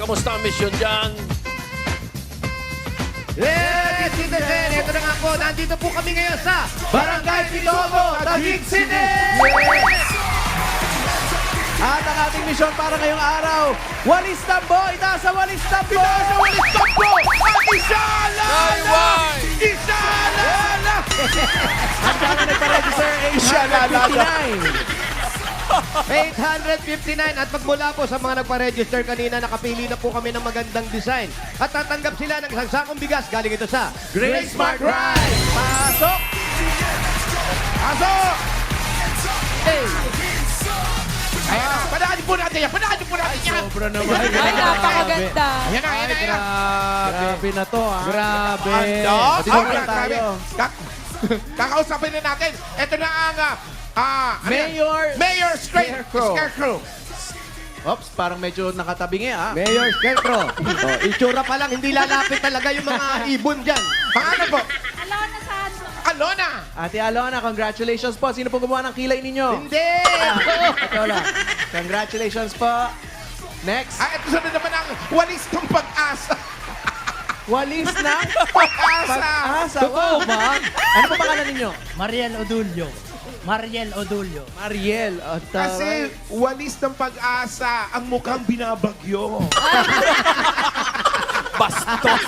kamusta ang mission dyan? Yes, citizen! Ito na nga po, nandito po kami ngayon sa Barangay Pitogo, Taguig City! At ang ating misyon para ngayong araw, Walis Tambo! Itaas sa Walis Tambo! Itaas sa Walis Tambo! At isalala! Isalala! Ang kaya nagpa-register, Asia 859 at magmula po sa mga nagpa-register kanina, nakapili na po kami ng magandang design. At tatanggap sila ng isang sakong bigas galing ito sa Great Smart Rice! Pasok! Pasok! Hey! Ayan, panahin po natin yan! Panahin po natin yan! Sobra naman. Ay, napakaganda. Ayan na, ayan na, ayan na! Grabe na to, ha? Grabe! Ando? Matigol Okay, na tayo. Kakausapin na natin. Ito na ang Mayor Scarecrow. Oops, parang medyo nakatabingi, ha? Mayor Scarecrow. Oh, itsura pa lang, hindi lalapit talaga yung mga ibon dyan. Pangalan po? Alona Santos. Alona! Ate Alona, congratulations po. Sino po gumawa ng kilay ninyo? Hindi! Ito lang. Congratulations po. Next. Ito sunod naman ang walis ng pag-asa. Walis na Pag-asa! pag-asa. Totoo ba? Ano po pangalan ninyo? Mariel Odulio. Mariel Odulio. Mariel. Kasi walis ng pag-asa ang mukhang binabagyo. Bastos!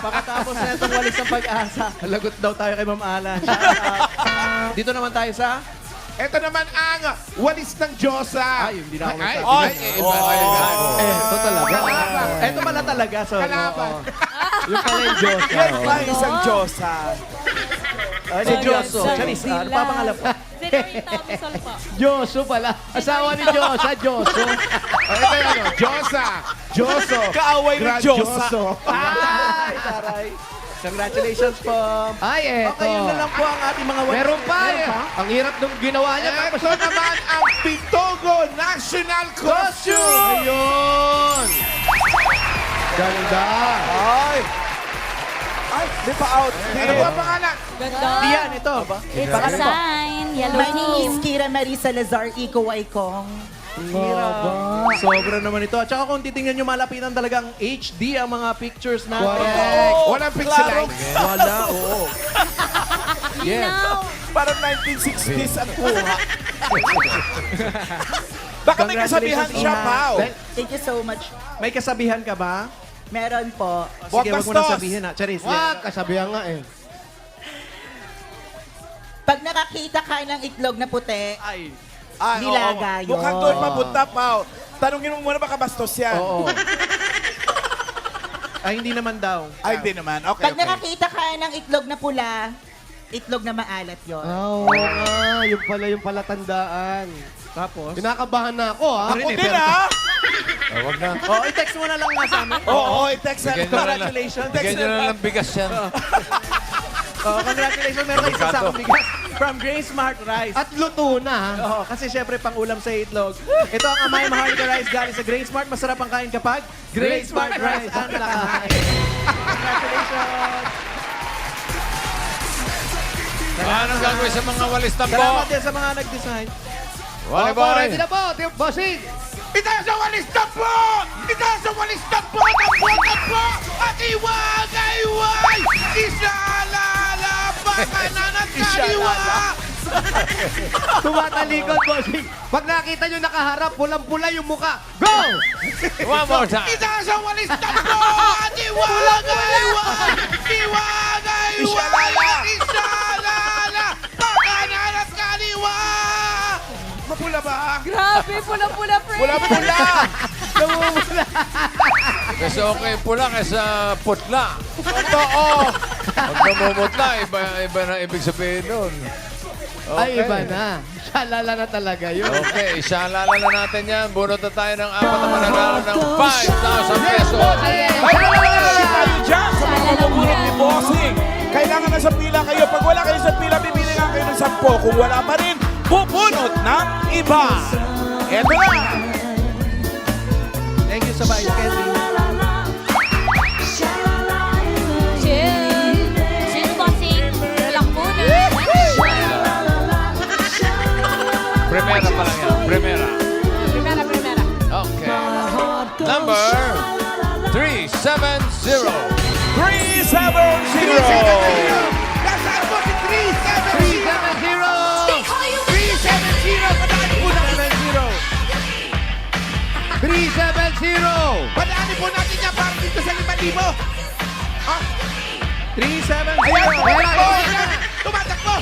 Pagkatapos na itong walis ng pag-asa, lagot daw tayo kay Ma'am Alan. Dito naman tayo sa... Ito naman ang walis ng Diyosa. Ay, hindi na ako Ay, nagsabi. Ito talaga. Kalaban. Ito pala talaga. So, Kalaban. Yung pala yung Diyos. Isang Diyosa. Si Joso. Charis, ano pa pangalan po? Senorita Misol po. Diyoso pala. Asawa ni Diyosa, Diyoso. Ito yung ano, Diyosa. Diyoso. Kaaway ng Diyosa. Diyoso. Ay, taray. Congratulations po. Ay, eto. Okay, yun na lang po ang ating mga walis. Meron pa. Meron pa? Ang hirap nung ginawa niya. Tapos Ito naman ang Pitogo National Costume. Ayun! Ganda. Ay, di pa out. Ano po ang pangalan? Ganda. Diyan, ito. It's a sign. Yellow My name is team. Kira Marie Salazar Iko Waikong. Sobra naman ito. At saka kung titingnan nyo, malapitan talagang HD ang mga pictures natin. Correct. Walang pixelite. Wala, oo. Yes. Now, Parang 1960s ang kuha. Baka may kasabihan Congratulations, siya, Ina. Pao. Thank you so much. May kasabihan ka ba? Meron po. Sige, wag mo na bastos. sabihin, ha. Charis. Wag, kasabihan nga eh. Pag nakakita ka ng itlog na puti, Ay. Ay, Nilaga yun. Mukhang doon papunta, Pao. Tanungin mo muna baka bastos yan. Oo. Ay, hindi naman daw. Ay, hindi naman. Okay, pag okay. nakakita ka ng itlog na pula, itlog na maalat yon. Oo nga, yung pala yung palatandaan. Tapos? Kinakabahan na ako, ha? Ako din, ha? Wag na. Oh, i-text mo na lang nga sa amin. Oo, i-text na. Congratulations. Text na. ng bigas yan. Oh, congratulations. Meron kayo sa sakong bigas from Grace Smart Rice. At luto na, ha? Oo, kasi syempre pang ulam sa itlog. Ito ang Amay Maharlika Rice galing sa Grace Smart. Masarap ang kain kapag Grace Smart Rice ang nakahain. Congratulations. Anong gagawin sa mga walis tambo? Salamat din sa mga nag-design. Wali Opo, boy. ready na po, Team Bossing! Itaas sa walis na po! Itaas sa walis na po! Takbo! At iwagay! Isalala! Pakanan at kaliwa! Tumatalikod, Bossing! Pag nakita nyo nakaharap, pulang-pula yung muka. Go! One more time. Itaas sa walis na po! At iwagay! Isalala! Pakanan at kaliwa! Mapula ba? grabe, pula-pula, friend. Pula-pula! Kasi okay pula kaysa putla. Totoo! Pag namumutla, iba na ibig sabihin nun. Ay, iba na. Shalala na talaga yun. Okay, isalala na natin yan. Bunot na tayo ng 4 na mananalo ng 5,000 pesos. Tayo dyan sa mga bubunot ni Bossing. Kailangan na sa pila kayo. Pag wala kayo sa pila, bibili nga kayo ng 10. Kung wala pa rin, bubunot ng iba. Eto na. Thank you sa Vice Candy. Chill. Chill, bossing. Walang muna. Primera pa lang yan. Primera. Primera. Okay. Nasaan po si 370? 370! 370! Padaanin po natin niya para dito sa 5,000. Ah, 370. ayan, Ayan, tumatakbo! ayan. Tumatakbo!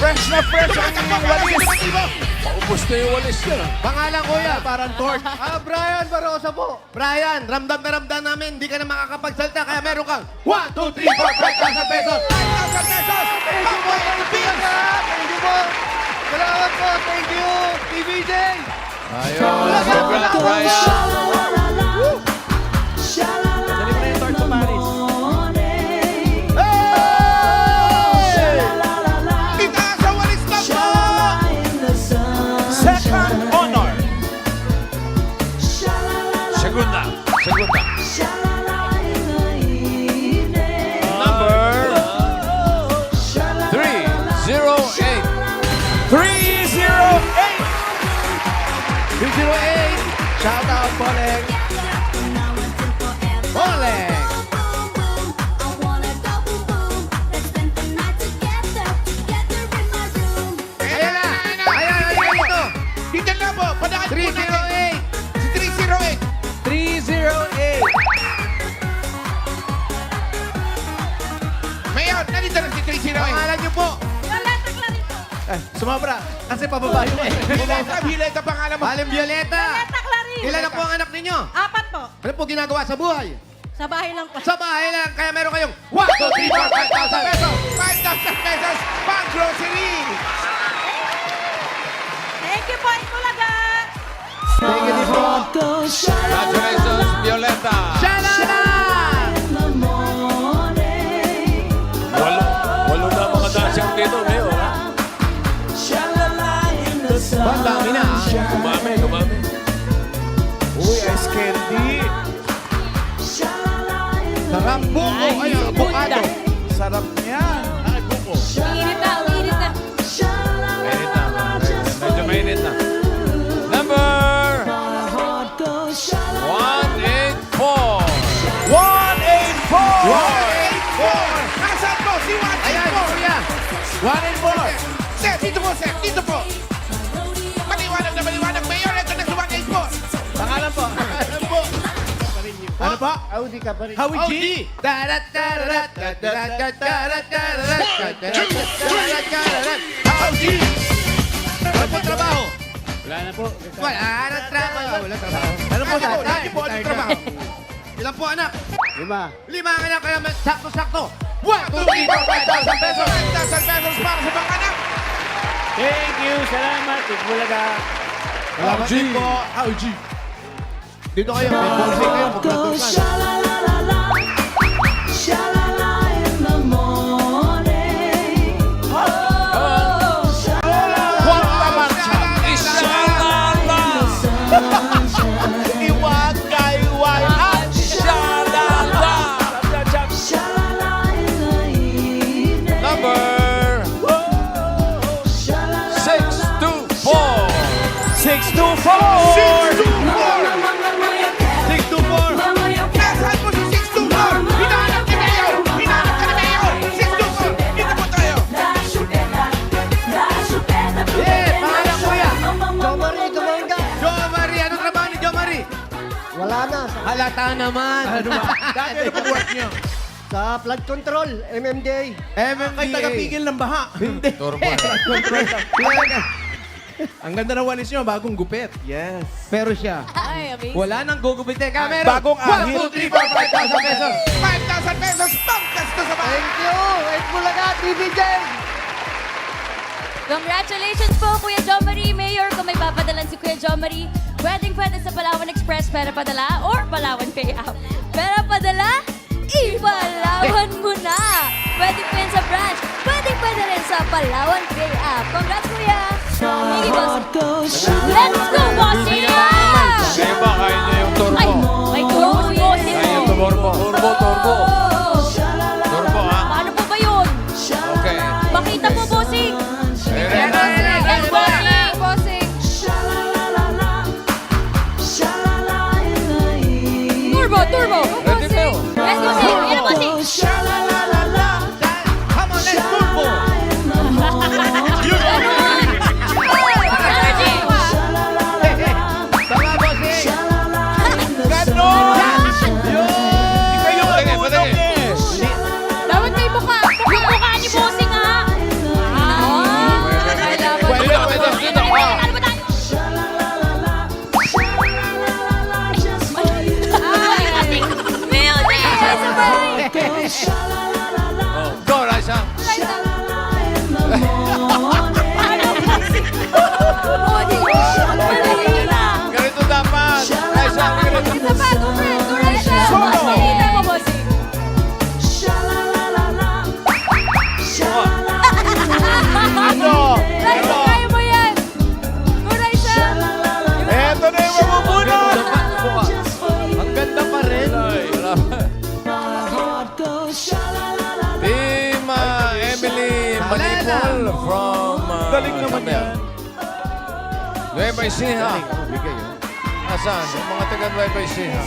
Fresh na fresh ang Tumatakbo para sa walis. 5,000. Paubos na yung walis niya. Pangalan, kuya. Parang torch. Brian Barosa po. Brian, ramdam na ramdam namin. Hindi ka na makakapagsalta. Kaya meron kang 1, 2, 3, 4, 5,000 pesos. 5,000 pesos! Pangboy and the Beans! Thank you po. Salamat po. Thank you. TVJ. Ayos. Congrats, Brian. Dali mo na yung torch mo, Paris. Itaas ang walis na po! Second honor. Segunda. Number 308. 308. 308. Shout out, Poleng. Boleng. Ayan na. Ayan ito. Dito na po, padaan po natin. 308. Si 308. 308. Mayor, nandito na si 308. Pangalan niyo po. Sumabra. Kasi pababa yun eh. Hileta pangalan mo. Maling Violeta. Ilan na po ang anak ninyo? 4 po. Ano po ginagawa sa buhay? Sa bahay lang po. Sa bahay lang. Kaya meron kayong 1, 2, 3, 4, 5,000 pesos. 5,000 pesos pang grocery. Thank you po, Itbulaga. Thank you po. Congratulations, Violeta. Shalala! Walo na mga dasyang dito ngayon. Ba, dami na. Dumami. Uy, ice candy. Sarap buko. Ay, avocado. Sarap niyan. Uminit na, uminit na. Mainit na. Medyo mainit na. Number 184. 184. Nasaan po si Ayan, 184? kuya. 184. Sir, dito po, sir. Dito po. Maliwanag na maliwanag. Mayor, ito na si 184. Pangalan po. Ano po? Howie G. Darat, darat, darat, darat, darat, darat, darat, darat. Howdy! Ano po trabaho? Wala na po. Wala na trabaho. Wala trabaho. Ano po, tatay? Lagi po, ano trabaho? Ilan po anak? 5. 5 ang anak, kaya sakto-sakto. 1, 2, 3, 4, 5,000 pesos. 5,000 pesos para sa mga anak. Thank you. Salamat, Itbulaga. Salamat din po. Dito kayo, may bonsai kayo, magkatusan. Iwagayway at shalala. Number 624. 624. 624. Nasaan po si 624? Hinahanap ni Mayor. Hinahanap ka ni Mayor. 624. Dito po tayo. Yeah, pangalan kuya. Jo Marie, ano trabaho ni Jo Marie? Wala na. Halata naman. Ano ba? Dati ano pong work niyo? Sa flood control, MMDA. MMDA. Kay tagapigil ng baha. Hindi. Turbo. Ang ganda ng walis niyo, bagong gupit. Yes. Pero siya, Ay, amazing. wala nang gugupitin. Kaya meron. Bagong ahit. 1, 2, 3, 4, 5,000 pesos. 5,000 pesos pang gasto sa bahay. Thank you. Itbulaga, TVJ. Congratulations po, Kuya Jo Marie. Mayor, kung may papadalan si Kuya Jo Marie, pwede sa Palawan Express, pera padala, or Palawan Pay App. Pera padala, ipalawan mo na. Pwede pa yan sa branch, pwede rin sa Palawan Pay App. Congrats, Kuya. Thank you, boss. Let's go, bossy! Kaya ba, kaya niya yung turbo? Ay, may turbo si bossy. Kaya yung turbo. Turbo. Turbo, ha? Paano po ba yun? Okay. Pakita po, bossing. Ayan. Yes, bossing. Bossing. Turbo. Ready, Phil? Yes, bossing. Yan, bossing. Galing naman Samuel. yan. Nueva Ecija. Bigay, oh. Asan? Yung mga taga Nueva Ecija.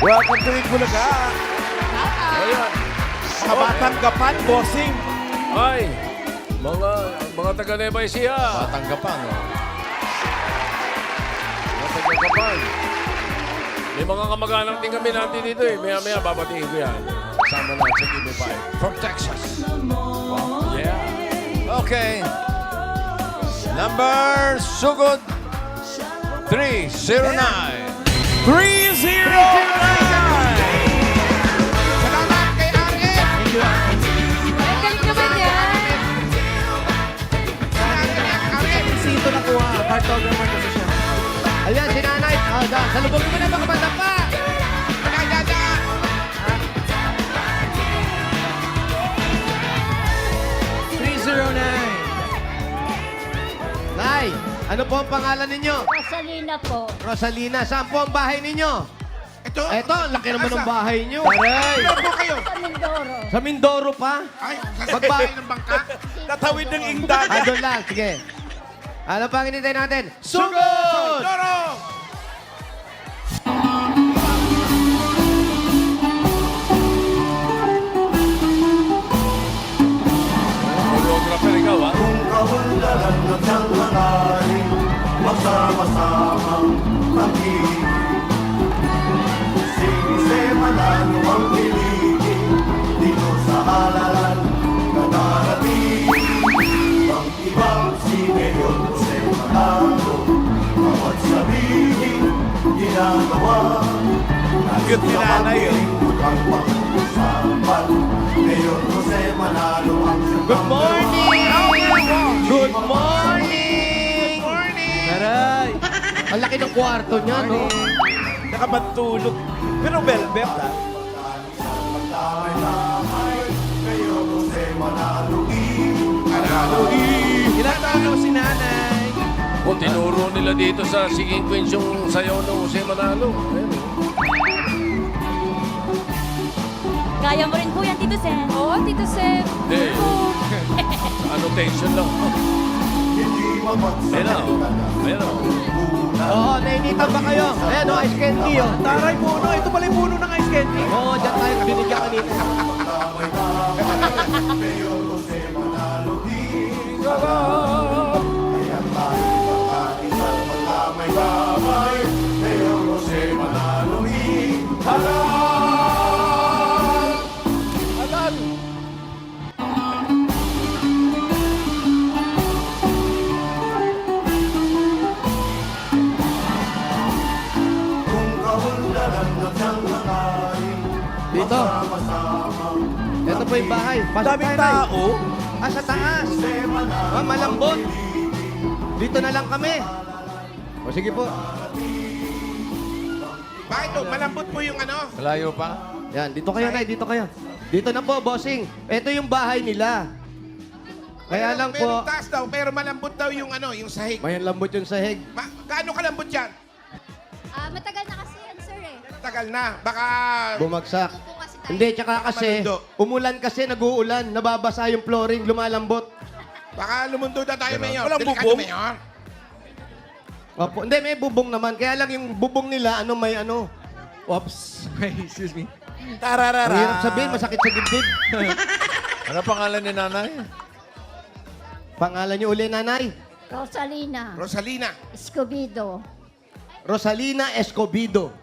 Welcome to Bulaga. Ayan. Mga batang gapan, bossing. Ay, mga taga Nueva Ecija. Patanggapan. Oh. Mga taga-gapan. May mga kamag-anak din kami natin dito eh. Maya-maya babatiin ko yan. Kasama na sa Give Me Five. From Texas. Yeah. Okay. Number Sugod 309. 309! Salamat kay Ariel. Ang galing naman yan. Sito na kuha. Cartographer kasi siya. Ayan, si Nanay. Salubogin mo na mga bata pa. Dada. 309. Nay, ano po ang pangalan ninyo? Rosalina po. Rosalina, saan po ang bahay ninyo? Ito. Eto, ang laki naman ng bahay nyo. Aray. Ano po kayo? Sa Mindoro. Sa Mindoro pa? Ay, sasabay ng bangka. Tatawid ng ingdan. Doon lang, sige. Ano pa ang hinintay natin? Sugod! Doro. Choreographer ikaw, ha? Cute ni nanay eh. Good morning! Good morning! Taray! Ang laki ng kwarto niya, no? Nakapantulog. Pero velvet ah. Ilan taon si nanay? Kung tinuro nila dito sa Singing Queens yung sayaw ng Jose Manalo. Ayun, eh. Kaya mo rin po yan, Tito Sen. Oo, Tito Sen. Hindi. Annotation lang. Ayun na, oh. Ayun na, oh. Oo, nainitan ba kayo? Ayan, no, ice candy, oh. Taray puno. Ito pala yung puno ng ice candy. Oo, dyan tayo binigyan kanina. Dito. Ito po yung bahay. Pasok Daming tayo, Nay. tao. Sa taas. Malambot. Dito na lang kami. O sige po. Bakit po? Malambot po yung ano? Malayo pa? Yan, dito kayo, Nay. Dito kayo. Dito na po, bossing. Ito yung bahay nila. Kaya lang Merong po, taas daw, pero malambot daw yung ano, yung sahig. may lambot yung sahig. Gaano kalambot yan? Matagal na kasi yan, sir eh. Tagal na. Baka... Bumagsak. Po kasi tayo. Hindi, tsaka kasi, Malundo. umulan kasi, nag-uulan, nababasa yung flooring, lumalambot. Baka lumundo na tayo, Mayor. Walang Delikado, bubong? Mayor. Opo. Hindi, may bubong naman. Kaya lang yung bubong nila, may ano. Oops. Excuse me. Tararara. Ang hirap sabihin, masakit sa dibdib. Ano pangalan ni nanay? Pangalan niyo uli, Nanay? Rosalina. Rosalina. Escobedo. Rosalina Escobedo.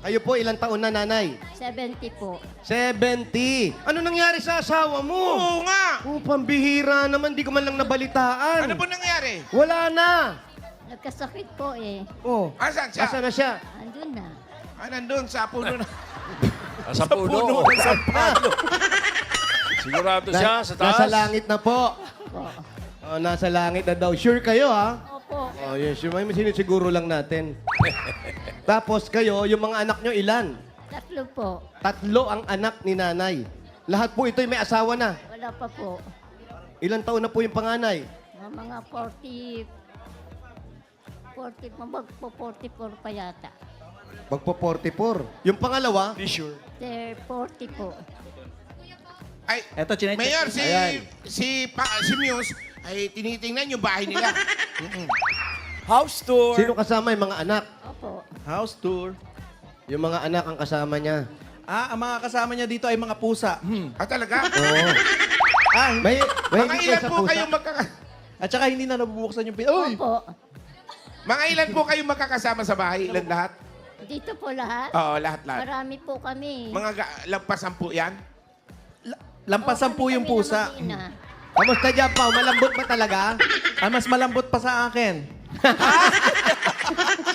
Kayo po, ilang taon na, Nanay? 70 po. 70. Ano nangyari sa asawa mo? Oo nga. Oh, pambihira naman. Di ko man lang nabalitaan. Ano po nangyari? Wala na. Nagkasakit po eh. Oh. Asan siya? Asa na siya? Andun na. Nandun sa puno na. Sa puno. ng sampalo. Sigurado siya sa taas. Nasa langit na po. Oh, nasa langit na daw. Sure kayo, ha? Opo. Oh, yes. Sure. May sinisiguro lang natin. Tapos kayo, yung mga anak nyo, ilan? 3 po. 3 ang anak ni nanay. Lahat po ito'y may asawa na. Wala pa po. Ilang taon na po yung panganay? Mga 44 pa yata. Magpo 44. Yung pangalawa? They're 40 po. Ay, Eto, chinecheck. Mayor, Ayan. si Muse, ay tinitingnan yung bahay nila. House tour. Sino kasama yung mga anak? Opo. House tour. Yung mga anak ang kasama niya. Ah, ang mga kasama niya dito ay mga pusa. Ah, talaga? Oo. Ah, May Mga hindi ilan sa po pusa. kayong at saka hindi na nabubuksan yung pinto. Uy! Opo. Mga ilan po kayong magkakasama sa bahay? Ilan lahat? Dito po lahat. Oo, lahat. Marami po kami. Mga lampasan po yan? Lampasan po yung pusa. Kamusta dyan, Pao? Malambot ba talaga? Ah, mas malambot pa sa akin.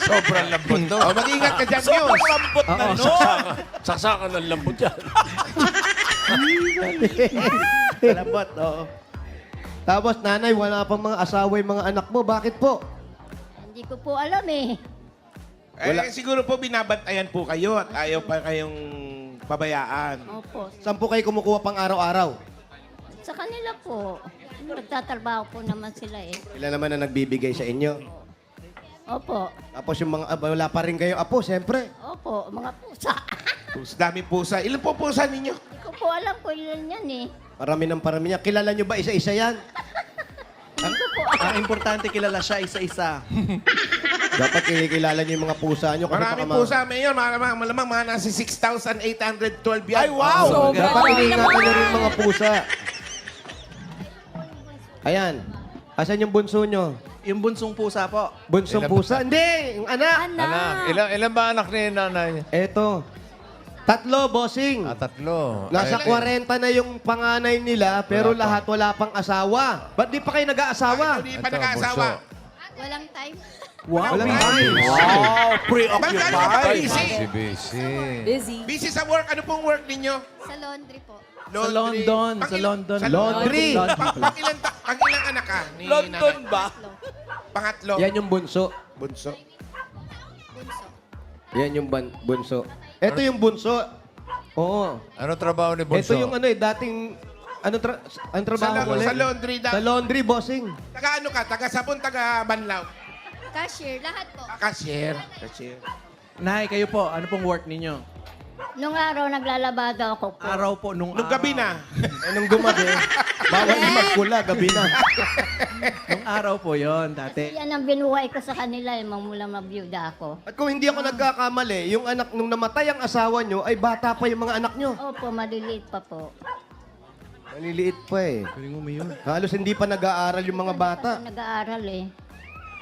Sobrang lambot to. Oh, mag-ingat ka dyan, Sobrang Muse. lambot na, no? Saksakan ng lambot yan. Malambot, oo. Tapos, nanay, wala pang mga asawa yung mga anak mo. Bakit po? Hindi ko po alam eh. Siguro po binabantayan po kayo at ayaw pa kayong pabayaan. Opo. Saan po kayo kumukuha pang araw-araw? Sa kanila po. Nagtatrabaho po naman sila eh. Sila naman na nagbibigay sa inyo. Opo. Tapos yung mga, wala pa rin kayo apo, siyempre. Opo, mga pusa. Dami pusa. Ilan po pusa ninyo? Hindi ko po alam kung ilan yan eh. Parami ng parami niya. Kilala nyo ba isa-isa yan? Hindi ko po Ang importante kilala siya isa-isa. Dapat kinikilala nyo yung mga pusa nyo. kasi Maraming baka pusa, Mayor. Malamang mga nasa 6,812 yan. Ay, wow! Dapat iningatan nyo rin mga pusa. Ayan. Asan yung bunso nyo? Yung bunsong pusa po. Bunsong pusa? Hindi! Yung anak! Anak, ilan ba anak ni nanay? Eto. 3, bossing. Tatlo. Nasa 40 na yung panganay nila, pero lahat wala pang asawa. Ba't di pa kayo nag-aasawa? Hindi pa nag-aasawa. walang time. Wow, Walang busy. time. Wow, Ma'am, gaano ka preoccupied. busy? Busy. Busy. Busy sa work. Ano pong work ninyo? Sa laundry po. Sa London. Sa London. Sa Laundry. Pang-ilang anak ka ni London nanay? ba? Pangatlo. Yan yung bunso. Bunso. Yan yung bunso. Ito yung bunso. Oo. Ano trabaho ni Bunso? Ito yung ano eh, dating... Ano trabaho mo ulit? Sa laundry. Sa laundry, bossing. Taga ano ka? Taga Sabon, taga Banlaw. Cashier, lahat po. Cashier. Nay, kayo po, ano pong work ninyo? Nung araw naglalabada ako po. Araw po, nung Nung gabi na. Anong gumabi? Bawal yung magkula, gabi na. Nung araw po yon dati. Yan ang binuhay ko sa kanila eh, mula mabiyuda ako. At kung hindi ako nagkakamali, yung anak nung namatay ang asawa nyo, ay bata pa yung mga anak nyo. Opo, maliliit pa po. Maliliit pa eh. Halos hindi pa nag-aaral yung mga bata. Nag-aaral eh.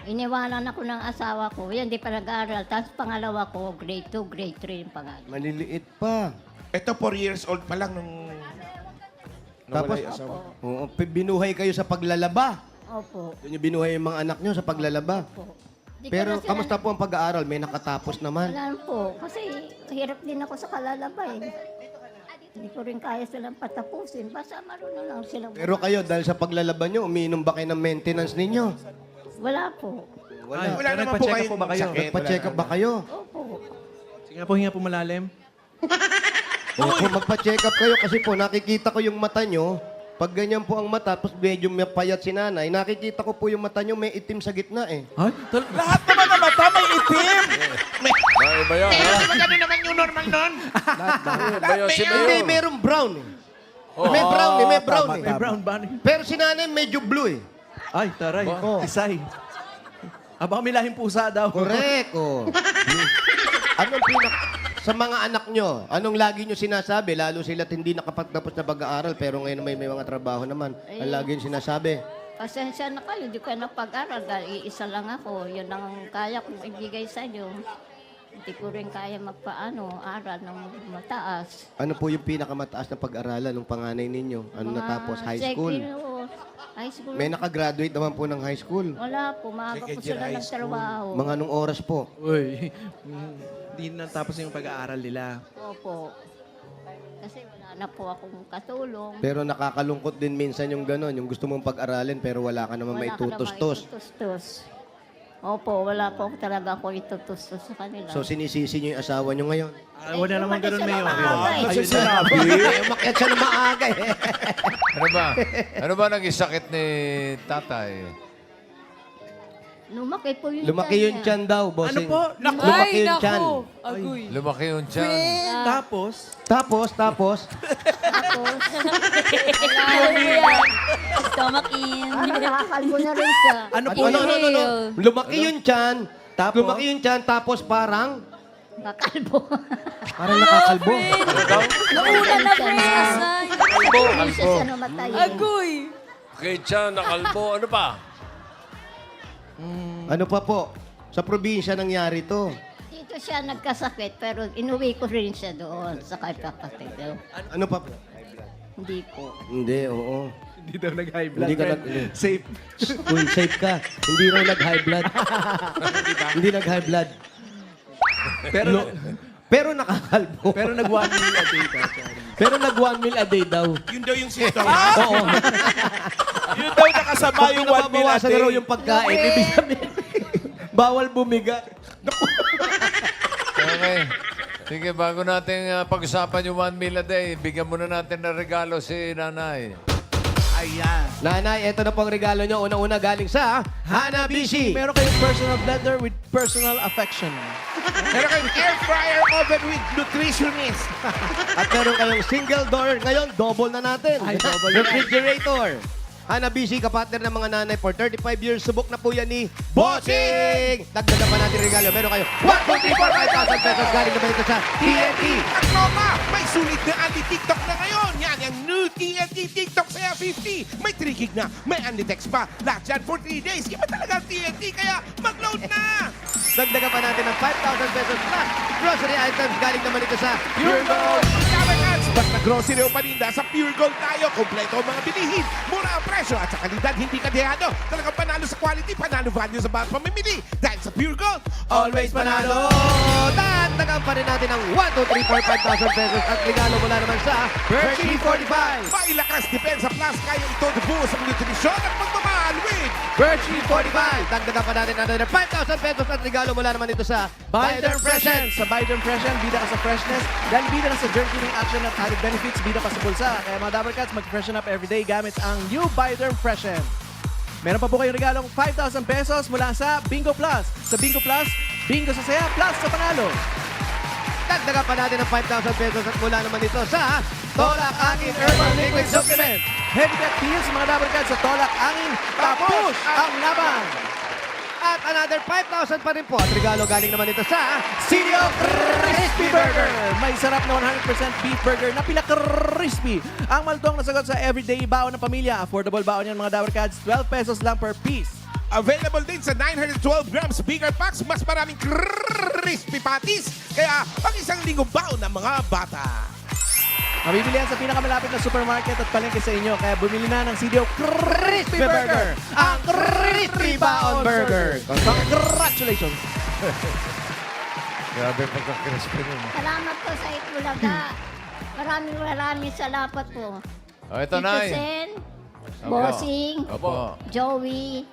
Iniwanan ako ng asawa ko. Yan, di pa nag-aaral. Tapos pangalawa ko, grade 2, grade 3 yung pangalan. Maliliit pa. Ito 4 years old pa lang nung... Tapos, nawala yung asawa. oo, binuhay kayo sa paglalaba. Opo. Doon yung binuhay yung mga anak nyo sa paglalaba. Opo. Di ko Pero na sila- kamusta po ang pag-aaral? May nakatapos naman. Wala po. Kasi hirap din ako sa kalalaba eh. Hindi ko rin kaya silang patapusin. Basta marunong lang silang... Pero kayo, dahil sa paglalaba nyo, umiinom ba kayo ng maintenance ninyo? Wala po. Ay, Wala pero naman po nagpa-check up kayong po ba kayo? sakit. Nagpa-check up ba kayo? Opo. Sige nga po, hinga po malalim. Opo, magpa-check up kayo kasi po nakikita ko yung mata nyo. Pag ganyan po ang mata, tapos medyo may payat si nanay, nakikita ko po yung mata nyo may itim sa gitna eh. Ay, Lahat naman na mata may itim. Iba yan. Pero di ba gano'n naman yung normal nun? Iba yan si Hindi, Mayor. merong brown eh. May brown eh, may brown eh. may brown bunny. Pero si nanay medyo blue eh. Ay, taray. Oh. Isay. Baka may lahing pusa daw. Correct, oh. Anong sa mga anak nyo, anong lagi nyo sinasabi? Lalo sila't hindi nakapagtapos na pag-aaral, pero ngayon may mga trabaho naman. Ang lagi nyo sinasabi? Pasensya na kayo, di ko na pag-aral. Dahil iisa lang ako. Yun ang kaya kong ibigay sa inyo. Hindi ko rin kaya aral ng mataas. Ano po yung pinakamataas na pag-aralan ng panganay ninyo? Ano Mga natapos? High school? High school. May nakagraduate naman po ng high school. Wala po, maaga po sila ng trabaho. Mga anong oras po? Uy, hindi na tapos yung pag-aaral nila. Opo. Kasi wala na po akong katulong. Pero nakakalungkot din minsan yung gano'n, yung gusto mong pag-aralin pero wala ka naman may Wala ka namang tutos-tos. itutustos. Opo, wala po talaga ako itutustos sa kanila. So sinisisi nyo yung asawa nyo ngayon? Wala naman ganun, Mayor. Kasi Ayun na. sinabi. Umakyat siya na maaga eh. Ano ba? Ano ba naging sakit ni tatay? Lumaki po yung Lumaki yung tiyan daw, bossing. Ano po? Lumaki yung tiyan. Agoy. Lumaki yung tiyan. Tapos, Tapos, Tapos, Alam mo yan. Stomach in. nakakalbo na rin siya. ano po? Inhale. Lumaki yung tiyan. Tapos? Lumaki yung tiyan, tapos parang Kakalbo. nakakalbo. Nauna na friends na. Hindi siya namatay. Agoy. Kay Chan, nakalbo. Ano pa? Ano pa po? Sa probinsya nangyari to. Dito siya nagkasakit, pero inuwi ko rin siya doon sa kay kapatid. Ano pa po? Hindi po. Hindi, oo. Hindi daw nag-high blood. Hindi ka friend. nag- Safe. Uy, safe ka. Hindi raw nag-high blood. Hindi nag-high blood. Pero, Pero nakakalbo. pero nag-1 meal a day ka. Pero nag-1 meal a day daw. Yun daw yung symptom. Oo. Yun daw nakasama Pag yung 1 meal a nababawasan na raw day. yung pagkain, ibig sabihin, bawal bumigat. Okay. Sige, bago natin pag-usapan yung 1 meal a day, bigyan muna natin ng regalo si Nanay. Ayan. Nanay, ito na po ang regalo nyo. Una-una galing sa Hanabishi. Meron kayong personal blender with personal affection. Meron kayong air fryer oven with nutritionist. At meron kayong single door. Ngayon, double na natin. Ay, double na. Refrigerator. Hanabishi, kapatner ng mga nanay for 35 years. Subok na po yan ni Bossing! Dagdagan pa natin regalo. Meron kayo 1, 2, 3, 4, 5,000 pesos. Galing naman ito sa TNT. At Roma, may sulit na anti-TikTok na ngayon. Yan ang new TNT TikTok Saya 50. May 3 gig na, may anti-text pa. Lahat yan for 3 days. Iba talaga ang TNT, kaya mag-load na! Dagdagan pa natin ng 5,000 pesos plus grocery items. Galing naman ito sa Pure Gold. Kamerats, basta grocery o paninda, sa Pure Gold tayo. Kompleto ang mga bilihin. Mura ang presyo at sa kalidad, hindi kadehado. Talagang panalo sa quality, panalo value sa bawat pamimili. Dahil sa Pure Gold, Always panalo! Dagdagan pa rin natin ng 1, 2, 3, 4, 5,000 pesos at regalo mula naman sa Virtue 45. Mailakas Depensa Plus, kaya ito buo sa nutrisyon at pagmamahal with Virtue 45. Dagdagan pa natin another 5,000 pesos at regalo mula naman ito sa Biden Freshen. Sa Biden Freshen, bida ka sa freshness. Dahil bida ka sa jerky-ning action at added benefits, bida pa sa bulsa. Kaya mga Dabber Cats, mag-freshen up everyday gamit ang new Biden Freshen. Meron pa po kayong regalong 5,000 pesos mula sa Bingo Plus. Sa Bingo Plus, bingo sa saya, plus sa panalo. Dagdagan pa natin ng 5,000 pesos at mula naman ito sa Tolak Angin Herbal Liquid Supplement. Heavy Cut Deals, mga Dabber Cats, sa Tolak Angin, tapos ang laban. At another 5,000 pa rin po at regalo galing naman ito sa Sinio Crispy Burger. May sarap na 100% beef burger na pila-crispy. Ang malutong na sagot sa everyday baon ng pamilya. Affordable baon yan, mga Dabber Cats, 12 pesos lang per piece. available din sa 912 grams bigger packs, mas maraming crispy patties. Kaya pang isang linggong baon ng mga bata. Mabibili yan sa pinakamalapit na supermarket at palengke sa inyo. Kaya bumili na ng CDO Crispy Burger. Ang Crispy Baon Burger. Congratulations! Grabe pagka-crispy nun. Salamat po sa Itbulaga. Maraming salamat po. O, ito, Tito Nay. Sen, Opo. Bossing, Opo. Joey.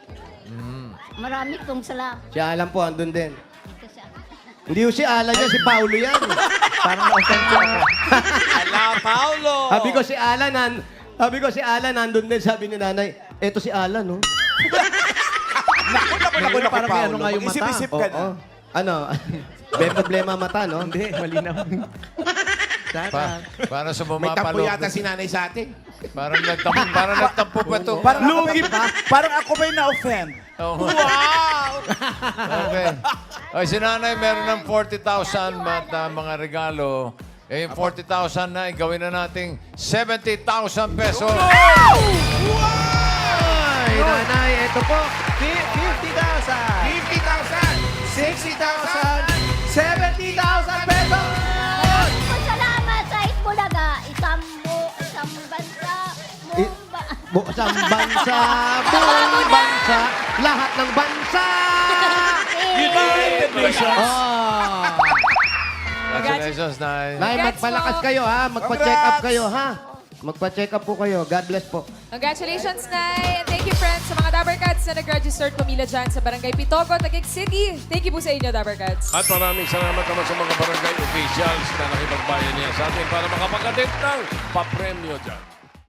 Marami pong salamat. Si Alan po, andun din. Dito sa Hindi yung si Alan yan, si Paulo yan. Parang na-offend ko ako. Ala, Paulo! Sabi ko si Alan, nandun din. Sabi ni nanay, eto si Alan, no? Naku, Parang may ano Paulo. nga yung mata. Mag-isip-isip ka na. Oo. Ano? May problema mata, no? Hindi, malinaw. Para sa May tampo bumapalo. yata si nanay sa atin. Parang nagtampo pa ito. Parang lugi pa. Parang ako may na-offend. Oo. Wow! Okay. Ay, si Nanay meron ng 40,000 at mga regalo. Eh, yung 40,000 na, gawin na nating 70,000 pesos. Ay, nanay, eto po. 50,000! 50,000! 60,000! 70,000 pesos! Salamat sa Itbulaga. Isang bansa. Buong bansa, buong bansa, lahat ng bansa. United Nations. Oh. Congratulations, Nay. Nay, magpalakas kayo, ha? Magpa-check up kayo, ha? Magpa-check up po kayo. God bless po. Congratulations, Nay! And thank you, friends, sa mga Dabber Cats na nag-registered pamilya dyan sa Barangay Pitogo, Taguig City. Thank you po sa inyo, Dabber Cats. At maraming salamat naman sa mga barangay officials na nakipagbayan niya sa atin para makapag-attend ng papremyo dyan.